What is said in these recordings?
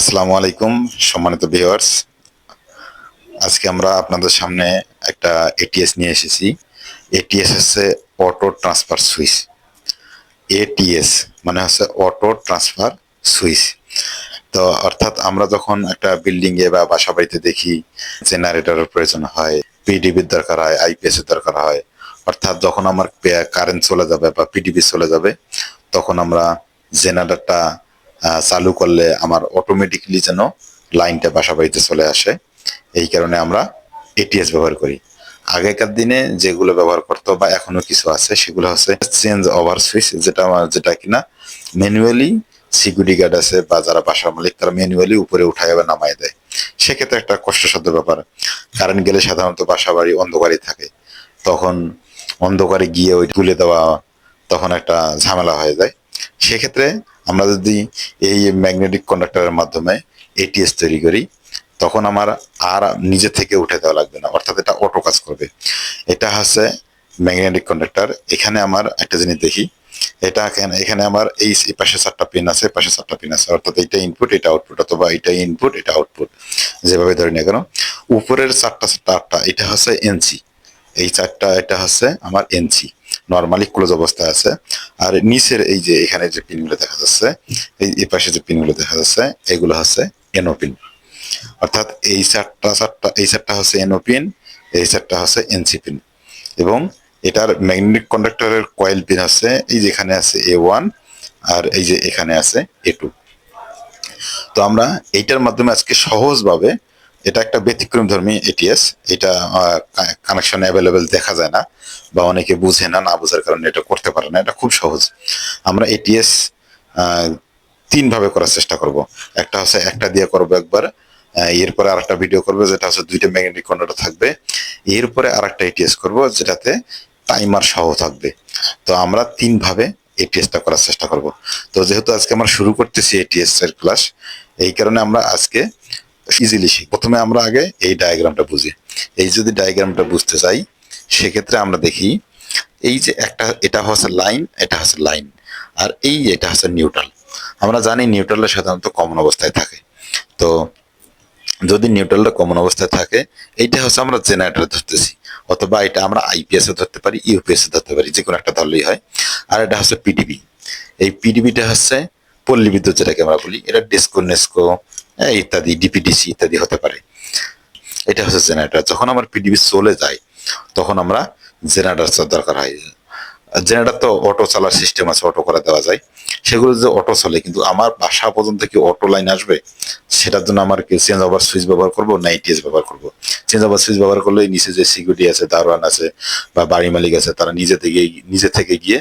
আসসালামু আলাইকুম সম্মানিত ভিউয়ার্স। আজকে আমরা আপনাদের সামনে একটা এটিএস নিয়ে এসেছি। এটিএস হচ্ছে অটো ট্রান্সফার সুইচ। এটিএস মানে হচ্ছে অটো ট্রান্সফার সুইচ। তো অর্থাৎ আমরা যখন একটা বিল্ডিং এ বা বাসা বাড়িতে দেখি জেনারেটরের প্রয়োজন হয়, পিডিবির দরকার হয়, আইপিএস এর দরকার হয়, অর্থাৎ যখন আমার কারেন্ট চলে যাবে বা পিডিবি চলে যাবে, তখন আমরা জেনারেটরটা চালু করলে আমার অটোমেটিকলি যেন লাইনটা বাসা বাড়িতে চলে আসে। এই কারণে আমরা এটিএস ব্যবহার করি। আগেকার দিনে যেগুলো ব্যবহার করতো বা এখনো কিছু আছে সেগুলো হচ্ছে চেঞ্জ ওভার সুইচ, যেটা কিনা ম্যানুয়ালি সিকিউরিটি গার্ড আছে বা যারা বাসার মালিক তারা ম্যানুয়ালি উপরে উঠায় বা নামায় দেয়। সেক্ষেত্রে একটা কষ্টসাধ্য ব্যাপার। কারেন্ট গেলে সাধারণত বাসা বাড়ি অন্ধকারই থাকে, তখন অন্ধকারে গিয়ে ওই তুলে দেওয়া তখন একটা ঝামেলা হয়ে যায়। সেক্ষেত্রে আমরা যদি এই ম্যাগনেটিক কন্ডাক্টরের মাধ্যমে এটিএস তৈরি করি, তখন আমার আর নিজে থেকে উঠে দেওয়া লাগবে না, অর্থাৎ এটা অটো কাজ করবে। এটা হচ্ছে ম্যাগনেটিক কন্ডাক্টর। এখানে আমার একটা জিনিস দেখি, এটা এখানে আমার এই পাশে 4টা পিন আছে, পাশে 4টা পিন আছে, অর্থাৎ এটা ইনপুট এটা আউটপুট, অথবা এটা ইনপুট এটা আউটপুট, যেভাবে ধরে না কেন। উপরের 4টা এটা হচ্ছে এনসি, এই 4টা এটা হচ্ছে আমার এনসি, নর্মালি ক্লোজ অবস্থায় আছে। আর নিচের এই যে এখানে যে পিনগুলো দেখা যাচ্ছে, এই পাশে যে পিনগুলো দেখা যাচ্ছে, এগুলো হচ্ছে এনও পিন। অর্থাৎ এই চারটা হচ্ছে এনও পিন, এই চারটা হচ্ছে এনসি পিন। এবং এটার ম্যাগনেটিক কন্ডাক্টরের কয়েল পিন আছে এই যেখানে আছে A1, আর এই যে এখানে আছে A2। তো আমরা এইটার মাধ্যমে আজকে সহজভাবে, এটা একটা ব্যতিক্রম ধর্মী এটিএস, এটা কানেকশন অ্যাভেলেবেল দেখা যায় না বা অনেকে বুঝে না, না বোঝার কারণে এটা করতে পারে না। এটা খুব সহজ। আমরা এটিএস 3 ভাবে করার চেষ্টা করব। একটা হচ্ছে একটা দিয়ে করবো একবার, এরপরে আর একটা ভিডিও করবো যেটা হচ্ছে 2টা ম্যাগনেটিক কন্ডাক্টর থাকবে, এরপরে আর একটা এটিএস করবো যেটাতে টাইমার সহ থাকবে। তো আমরা 3 ভাবে এটিএসটা করার চেষ্টা করব। তো যেহেতু আজকে আমরা শুরু করতেছি এটিএস এর ক্লাস, এই কারণে আমরা আজকে ইজিলি শিখি। প্রথমে আমরা আগে এই ডায়াগ্রামটা বুঝি। এই যদি ডায়াগ্রামটা বুঝতে চাই, সেক্ষেত্রে আমরা দেখি এই যে একটা, এটা হচ্ছে লাইন, এটা হচ্ছে লাইন, আর এই এটা হচ্ছে নিউট্রাল। আমরা জানি নিউট্রালটা সাধারণত কমন অবস্থায় থাকে। তো যদি নিউট্রালটা কমন অবস্থায় থাকে, এইটা হচ্ছে আমরা জেনারেটর ধরতেছি, অথবা এটা আমরা আইপিএস এ ধরতে পারি, ইউপিএস এ ধরতে পারি, যে কোনো একটা ধরলেই হয়। আর এটা হচ্ছে পিডিবি। এই পিডিবিটা হচ্ছে পল্লী বিদ্যুৎ, যেটাকে আমরা বলি, এটা ডেস্কো নেস্কো ইত্যাদি, ডিপিডিসি ইত্যাদি হতে পারে। এটা হচ্ছে জেনারেটর। যখন আমার পিডিবি চলে যায়, তখন আমরা জেনারেটর দরকার হয়। জেনারেটর তো অটো চালার সিস্টেম আছে, অটো করে দেওয়া যায়। সেগুলো যে অটো চলে, কিন্তু আমার বাসা পর্যন্ত কি অটো লাইন আসবে? সেটার জন্য আমার কি চেঞ্জ ওভার সুইচ ব্যবহার করবো না এটিএস ব্যবহার করবো? চেঞ্জ ওভার সুইচ ব্যবহার করলে নিচে যে সিকিউরিটি আছে, দারোয়ান আছে বা বাড়ি মালিক আছে, তারা নিজে থেকে গিয়ে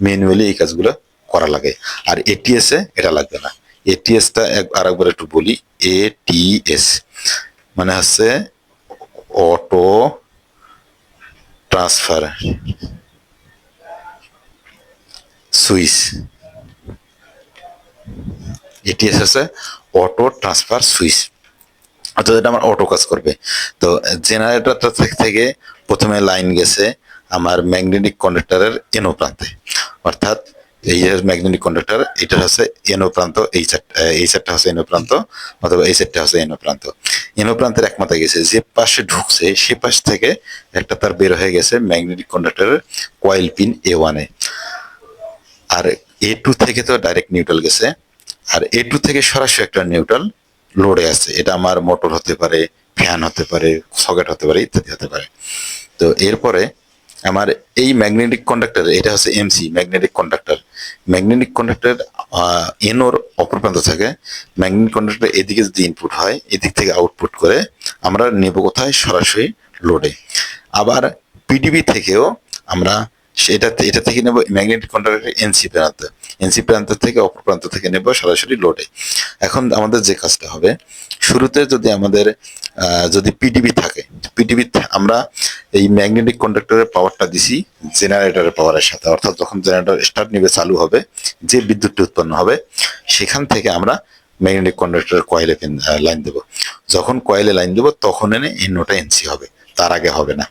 ম্যানুয়ালি এই কাজগুলো করা লাগে। আর এটিএস এ এটা লাগবে না। এটিএসটা আরেকবার একটু বলি। এটিএস মানে হচ্ছে অটো ট্রান্সফার সুইচ। এটিএস হচ্ছে অটো ট্রান্সফার সুইচ, অর্থাৎ এটা আমার অটো কাজ করবে। তো জেনারেটরটা থেকে প্রথমে লাইন গেছে আমার ম্যাগনেটিক কন্ডাক্টরের এনো প্রান্তে, অর্থাৎ এই যে ম্যাগনেটিক কন্ডাক্টর, এটা হচ্ছে এনো প্রান্ত, এই সাইডটা হচ্ছে এনো প্রান্ত, অথবা এই সাইডটা হচ্ছে এনো প্রান্ত। এনো প্রান্তের এক মাথায় গেছে, যে পাশে ঢুকছে সে পাশ থেকে একটা তার বের হয়ে গেছে ম্যাগনেটিক কন্ডাক্টরের কয়েল পিন A1 এ। আর A2 থেকে তো ডাইরেক্ট নিউট্রাল গেছে, আর A2 থেকে সরাসরি একটা নিউট্রাল লোডে আছে। এটা আমার মোটর হতে পারে, ফ্যান হতে পারে, সকেট হতে পারে, ইত্যাদি হতে পারে। তো এরপরে আমার এই ম্যাগনেটিক কন্ডাক্টর, এটা হচ্ছে MC magnetic conductor. Magnetic conductor এনোর অপর প্রান্ত থাকে। ম্যাগনেটিক কন্ডাক্টর এদিকে যদি ইনপুট হয়, এদিক থেকে আউটপুট করে আমরা নেব কোথায়? সরাসরি লোডে। আবার পিডিবি থেকেও আমরা এটা থেকে নেব ম্যাগনেটিক কন্ডাক্টর এনসি প্রান্ত থেকে অপর প্রান্ত থেকে নেব সরাসরি লোডে। এখন আমাদের যে কাজটা হবে, শুরুতে যদি আমাদের যদি পিডিবি থাকে, পিডিবি আমরা এই ম্যাগনেটিক কন্ডাক্টরের পাওয়ারটা দিছি জেনারেটরের পাওয়ারের সাথে, অর্থাৎ যখন জেনারেটর স্টার্ট নিবে, চালু হবে, যে বিদ্যুৎটি উৎপন্ন হবে সেখান থেকে আমরা ম্যাগনেটিক কন্ডাক্টরের কয়েলে লাইন দেবো। যখন কয়েলে লাইন দেবো তখন এনে এনোটা এনসি হবে, তার আগে হবে না।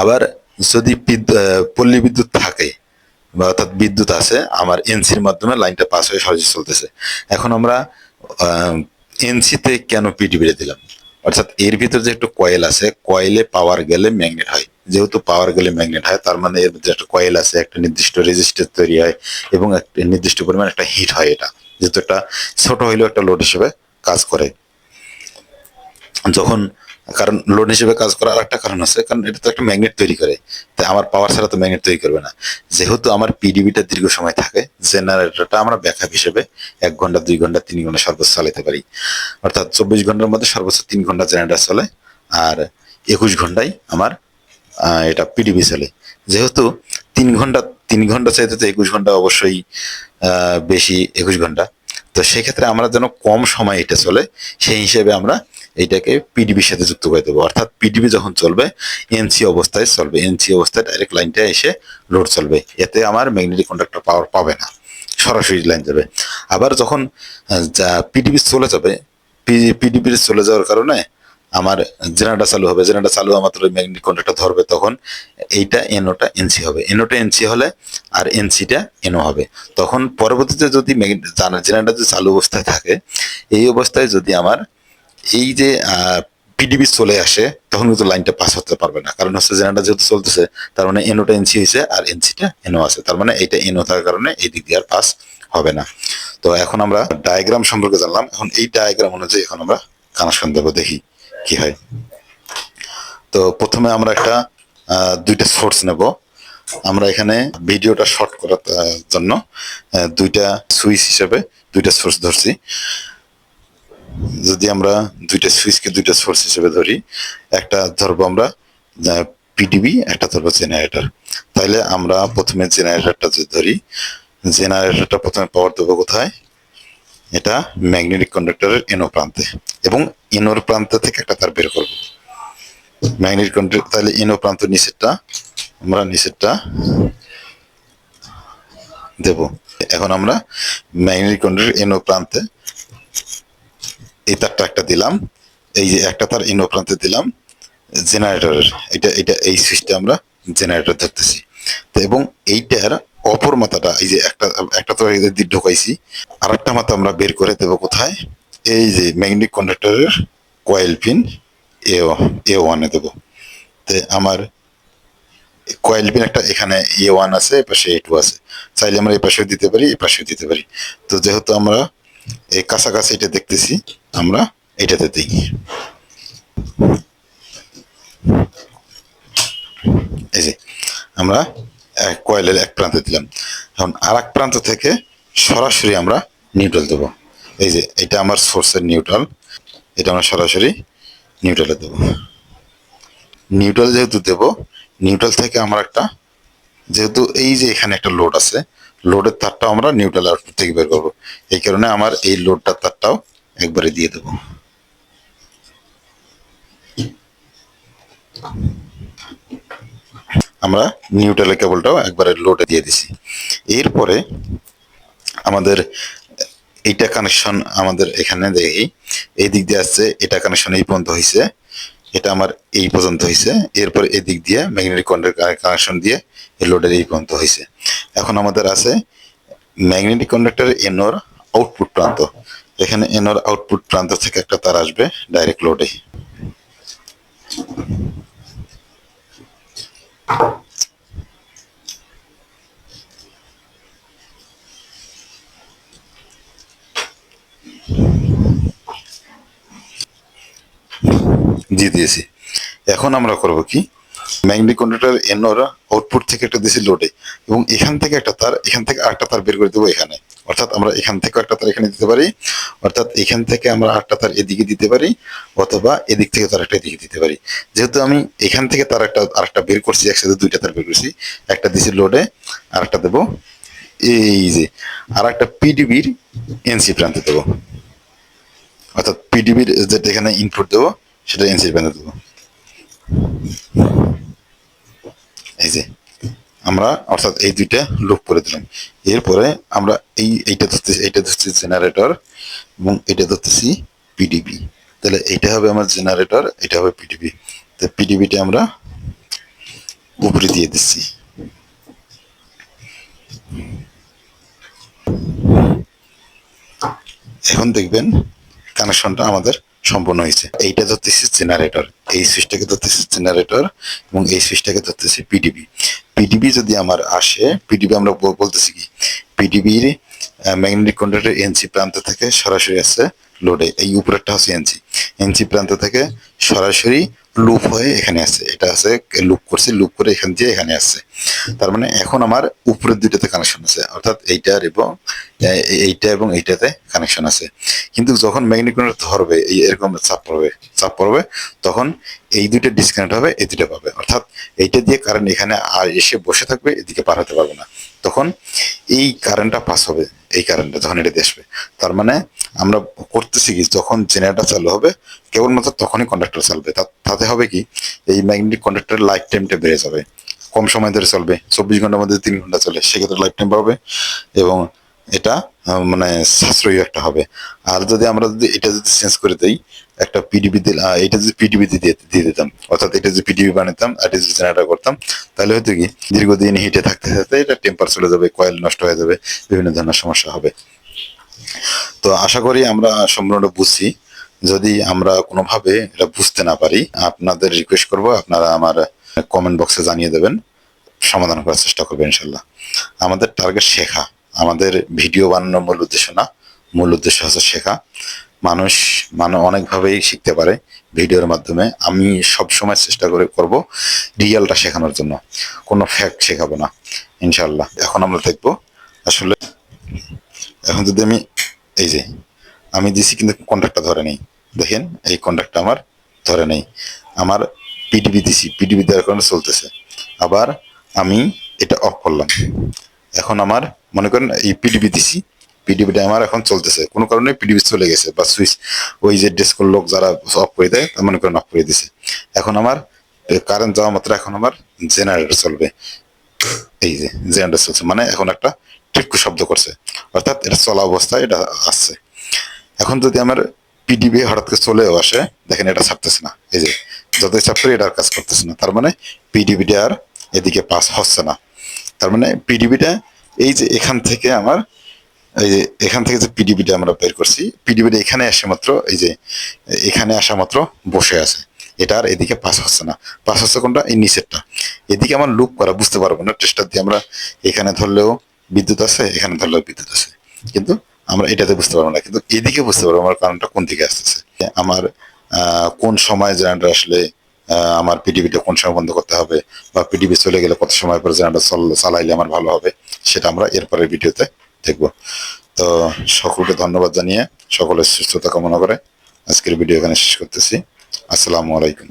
আবার যদি পল্লী বিদ্যুৎ থাকে, বা অর্থাৎ বিদ্যুৎ আছে, আমার এনসির মাধ্যমে লাইনটা পাস হয়ে সরাসরি চলতেছে, এখন আমরা এনসিতে কেন পিডিবিতে দিলাম, অর্থাৎ এর ভিতর যে একটা কয়েল আছে, কয়েলে পাওয়ার গেলে ম্যাগনেট হয়। যেহেতু পাওয়ার গেলে ম্যাগনেট হয়, তার মানে এর যে একটা কয়েল আছে, একটা নির্দিষ্ট রেজিস্ট্যান্স তৈরি হয় এবং একটা নির্দিষ্ট পরিমাণ একটা হিট হয়। এটা যেহেতু একটা ছোট হইলেও একটা লোড হিসেবে কাজ করে। যখন, কারণ লোড হিসেবে কাজ করার আরেকটা কারণ আছে, কারণ এটা তো একটা ম্যাগনেট তৈরি করে। তাই আমার পাওয়ার ছাড়া তো ম্যাগনেট তৈরি করবে না। যেহেতু আমার পিডিবিটা দীর্ঘ সময় থাকে, জেনারেটরটা আমরা ব্যাকআপ হিসেবে 1 ঘন্টা, 2 ঘন্টা, 3 ঘন্টা সর্বোচ্চ চালাতে পারি। অর্থাৎ 24 ঘন্টার মধ্যে সর্বোচ্চ 3 ঘন্টা জেনারেটর চলে, আর 21 ঘন্টায় আমার এটা পিডিবি চলে। যেহেতু 3 ঘন্টা, 3 ঘন্টা চাইতে তো 21 ঘন্টা অবশ্যই বেশি, 21 ঘন্টা। তো সেক্ষেত্রে আমরা যেন কম সময় এটা চলে, সেই হিসেবে আমরা এইটাকে পিডিবির সাথে যুক্ত করে দেবো। অর্থাৎ পিডিবি যখন চলবে, এনসি অবস্থায় চলবে, এনসি অবস্থায় ডাইরেক্ট লাইনটা এসে লোড চলবে। এতে আমার ম্যাগনেটিক কন্ডাক্টর পাওয়ার পাবে না, সরাসরি লাইন যাবে। আবার যখন পিডিবি চলে যাবে, পিডিবি চলে যাওয়ার কারণে আমার জেনারেটর চালু হবে, জেনারেটর চালু হওয়া মাত্র ম্যাগনেটিক কন্ডাক্টর ধরবে, তখন এইটা এনোটা এনসি হবে, এনোটা এনসি হলে আর এনসিটা এনো হবে। তখন পরবর্তীতে যদি জেনারেটর যদি চালু অবস্থায় থাকে, এই অবস্থায় যদি আমার এই যে পিডিবি চলে আসে, তখন কিন্তু লাইনটা পাস হতে পারবে না। কারণ হচ্ছে জেনারেটর যেহেতু চলতেছে, তার মানে এনোটা এনসি হয়েছে আর এনসিটা এনো আছে, তার মানে এইটা এনো থাকার কারণে এই দিক দিয়ে আর পাস হবে না। তো এখন আমরা ডায়াগ্রাম সম্পর্কে জানলাম, এখন এই ডায়াগ্রাম অনুযায়ী এখন আমরা কানেকশন দেবো, দেখি কি হয়। তো প্রথমে আমরা একটা দুইটা সোর্স নেব। আমরা এখানে ভিডিওটা শর্ট করার জন্য দুইটা সুইচ হিসেবে দুইটা সোর্স ধরছি। যদি আমরা দুইটা সুইচকে দুইটা সোর্স হিসেবে ধরি, একটা ধরবো আমরা পিডিবি, একটা ধরবো জেনারেটর। তাহলে আমরা প্রথমে জেনারেটরটা যদি ধরি, জেনারেটরটা প্রথমে পাওয়ার দেবো কোথায়, এটা ম্যাগনেটিক কন্ডাক্টরের এনো প্রান্তে, এবং এনোর প্রান্ত থেকে একটা তার বের করবো ম্যাগনেটিক কন্ডাক্টর। তাহলে এনো প্রান্ত নিচেরটা, আমরা নিচেরটা দেব। এখন আমরা ম্যাগনেটিক কন্ডাক্টর এনো প্রান্তে এই তারটা একটা দিলাম, এই যে একটা তার এনো প্রান্তে দিলাম জেনারেটরের, এটা এটা এই সুইচটা আমরা জেনারেটর ধরতেছি। তো এবং এইটার অপর মাথাটা, এই যে একটা একটা তো ঢোকাইছি, আর একটা মাথা আমরা বের করে দেবো কোথায়, এই যে ম্যাগনেটিক কন্ডাক্টরের কয়েল পিন এ এ ওয়ানে দেবো। তো আমার কয়েল পিন একটা এখানে এ ওয়ান আছে, এপাশে এ টু আছে, চাইলে আমরা এপাশেও দিতে পারি, এপাশেও দিতে পারি। তো যেহেতু আমরা এই কাছাকাছি এটা দেখতেছি, আমরা এটাতে দিই। এই যে আমরা কয়েলের এক প্রান্তে দিলাম। এখন আর এক প্রান্ত থেকে সরাসরি আমরা নিউট্রাল দেবো। এই যে এটা আমার সোর্সের নিউট্রাল, এটা আমরা সরাসরি নিউট্রালে দেবো। নিউট্রাল যেহেতু দেব, নিউট্রাল থেকে আমরা একটা, যেহেতু এই যে এখানে একটা লোড আছে, লোডের তারটাও আমরা নিউট্রাল আউটপুট থেকে বের করবো। এই কারণে আমার এই লোডটার তারটাও একবারে দিয়ে দেবো। আমরা নিউট্রালের কেবলটাও একবারে লোডে দিয়ে দিছি। এরপরে আমাদের এইটা কানেকশন, আমাদের এখানে দেখি এই দিক দিয়ে আসছে, এটা কানেকশন এই পর্যন্ত হয়েছে, এটা আমার এই পর্যন্ত হয়েছে। এরপরে এদিক দিয়ে ম্যাগনেটিক কন্ডাক্টর কানেকশন দিয়ে এই লোডের এই পর্যন্ত হয়েছে। এখন আমাদের আছে ম্যাগনেটিক কন্ডাক্টর এনোর আউটপুট প্রান্ত। এখানে এনোর আউটপুট প্রান্ত থেকে একটা তার আসবে ডাইরেক্ট লোডে। দিয়ে দিয়েছি। এখন আমরা করব কি, ম্যাগনেটিক কন্ডাক্টর এনোর আউটপুট থেকে একটা দিয়েছি লোডে, এবং এখান থেকে একটা তার, এখান থেকে আরেকটা তার বের করে দেবো এখানে। অর্থাৎ আমরা এখান থেকে একটা তার এখানে দিতে পারি, অর্থাৎ এখান থেকে আমরা আরেকটা তার এদিকে দিতে পারি, অথবা এদিক থেকে তার একটা এদিকে দিতে পারি। যেহেতু আমি এখান থেকে তার একটা আরেকটা বের করছি, একসাথে দুইটা তার বের করছি, একটা দিছি লোডে, আরেকটা দেবো এই যে, আর একটা পিডিবির এনসি প্রান্তে দেবো। অর্থাৎ পিডিবির যেটা এখানে ইনপুট দেবো, সেটা এনসি প্রান্তে দেবো। এই যে আমরা অর্থাৎ এই দুইটা লুপ করে দিলাম। এরপরে আমরা এইটা ধরতেছি, এইটা ধরতেছি জেনারেটর, এবং এটা ধরতেছি পিডিবি। তাহলে এইটা হবে আমার জেনারেটর, এটা হবে পিডিবি। তো পিডিবিটা আমরা উপরে দিয়ে দিচ্ছি। এখন দেখবেন কানেকশনটা আমাদের সম্পূর্ণ হয়েছে। এইটা ধরতেছি জেনারেটর, এই সুইচটাকে ধরতেছি জেনারেটর এবং এই সুইচটাকে ধরতেছি পিডিবি। পিডিবি যদি আমার আসে, পিডিবি আমরা বলতেছি কি, পিডিবির ম্যাগনেটিক কন্ডাক্টর এনসি প্রান্ত থেকে সরাসরি আসছে লোডে, এই উপরেরটা হচ্ছে এনসি, এনসি প্রান্ত থেকে সরাসরি লুপ হয়ে এখানে আসছে, এটা আছে লুপ করছে, লুপ করে এখান দিয়ে এখানে আসছে। তার মানে এখন আমার উপরের দুইটাতে কানেকশন আছে, অর্থাৎ এইটার এবং এইটা এবং এইটাতে কানেকশন আছে। কিন্তু যখন ম্যাগনেটিক কন্ডাক্টর ধরবে, এই এরকম চাপ পড়বে, তখন এই দুইটা ডিসকানেক্ট হবে, এই দুইটা পাবে, অর্থাৎ এইটা দিয়ে কারেন্ট এখানে আর এসে বসে থাকবে, এদিকে পার হতে পারবে না। তখন এই কারেন্টটা পাস হবে, এই কারেন্টটা যখন এটা আসবে। তার মানে আমরা করতেছি কি, যখন জেনারেটর চালু হবে কেবলমাত্র তখনই কন্ডাক্টর চলবে। তাতে হবে কি, এই ম্যাগনেটিক কন্ডাক্টরের লাইফ টাইমটা বেড়ে যাবে, কম সময় ধরে চলবে, 24 ঘন্টার মধ্যে 3 ঘন্টা চলে, সেক্ষেত্রে লাইফ টাইম পাবে এবং এটা মানে সাশ্রয়ী একটা হবে। আর যদি আমরা যদি এটা যদি চেঞ্জ করে দেই, একটা পিডিবি দিল, এটা যদি পিডিবি দিয়ে দিতাম, অর্থাৎ এটা যদি পিডিবি বানাতাম আর এটা যদি জেনারেটর করতাম, তাহলে হয়তো কি দীর্ঘদিন হিটে থাকতে থাকতে এটা টেম্পার চলে যাবে, কয়েল নষ্ট হয়ে যাবে, বিভিন্ন ধরনের সমস্যা হবে। তো আশা করি আমরা সম্পূর্ণটা বুঝছি। যদি আমরা কোনোভাবে এটা বুঝতে না পারি, আপনাদের রিকোয়েস্ট করব আপনারা আমার কমেন্ট বক্সে জানিয়ে দেবেন, সমাধান করার চেষ্টা করবো ইনশাল্লাহ। আমাদের টার্গেট শেখা, আমাদের ভিডিও বানানোর মূল উদ্দেশ্য না, মূল উদ্দেশ্য হচ্ছে শেখা। মানুষ অনেকভাবেই শিখতে পারে ভিডিওর মাধ্যমে। আমি সব সময় চেষ্টা করব রিয়েলটা শেখানোর জন্য, কোনো ফ্যাক্ট শেখাবো না ইনশাল্লাহ। এখন আমরা দেখবো আসলে, এখন যদি আমি এই যে আমি দিছি কিন্তু কন্ট্রাক্টটা ধরে নেই, দেখেন এই কন্ট্রাক্টটা আমার ধরে নেই, আমার পিডিবি দিছি, পিডিবি দেওয়ার কারণে চলতেছে। আবার আমি এটা অফ করলাম, এখন আমার মনে করেন এই পিডিবি দিছি, পিডিবিটা আমার এখন চলতেছে, কোনো কারণে পিডিবি চলে গেছে বা সুইচ, ওই যে ডেস্কর লোক যারা অফ করে দেয় মনে করেন অফ করে দিছে। এখন আমার কারেন্ট যাওয়া মাত্র এখন আমার জেনারেটর চলবে, এই যে জেনারেটর চলছে, মানে এখন একটা টিক্কু শব্দ করছে, অর্থাৎ এটা চলা অবস্থায় এটা আসছে। এখন যদি আমার পিডিবি হঠাৎ করে চলেও আসে, দেখেন এটা ছাড়তেছে না, এই যে যতই চাপ করি এটা আর কাজ করতেছে না, তার মানে পিডিবিটা আর এদিকে পাস হচ্ছে না। তার মানে পিডিবিটা এই যে এখান থেকে আমার, এই যে এখান থেকে যে পিডিবিটা আমরা বের করছি, পিডিবিটা এখানে আসে মাত্র, এই যে এখানে আসা মাত্র বসে আছে, এটা আর এদিকে পাস হচ্ছে না। পাস হচ্ছে কোনটা, এই নিচেরটা, এদিকে আমার লুপ করা বুঝতে পারবো না, টেস্টার দিয়ে আমরা এখানে ধরলেও বিদ্যুৎ আছে, এখানে ধরলেও বিদ্যুৎ আছে, কিন্তু আমরা এটাতে বুঝতে পারবো না, কিন্তু এদিকে বুঝতে পারবো আমার কারণটা কোন দিকে আসতেছে। আমার কোন সময় জেনারেটর আসলে আমার পিডিবিটা কোন সময় বন্ধ করতে হবে, বা পিডিবি চলে গেলে কত সময় পর জেনারেটর চালাইলে আমার ভালো হবে, সেটা আমরা এরপরের ভিডিওতে দেখবো। তো সকলকে ধন্যবাদ জানিয়ে সকলের সুস্থতা কামনা করে আজকের ভিডিও এখানে শেষ করতেছি। আসসালামু আলাইকুম।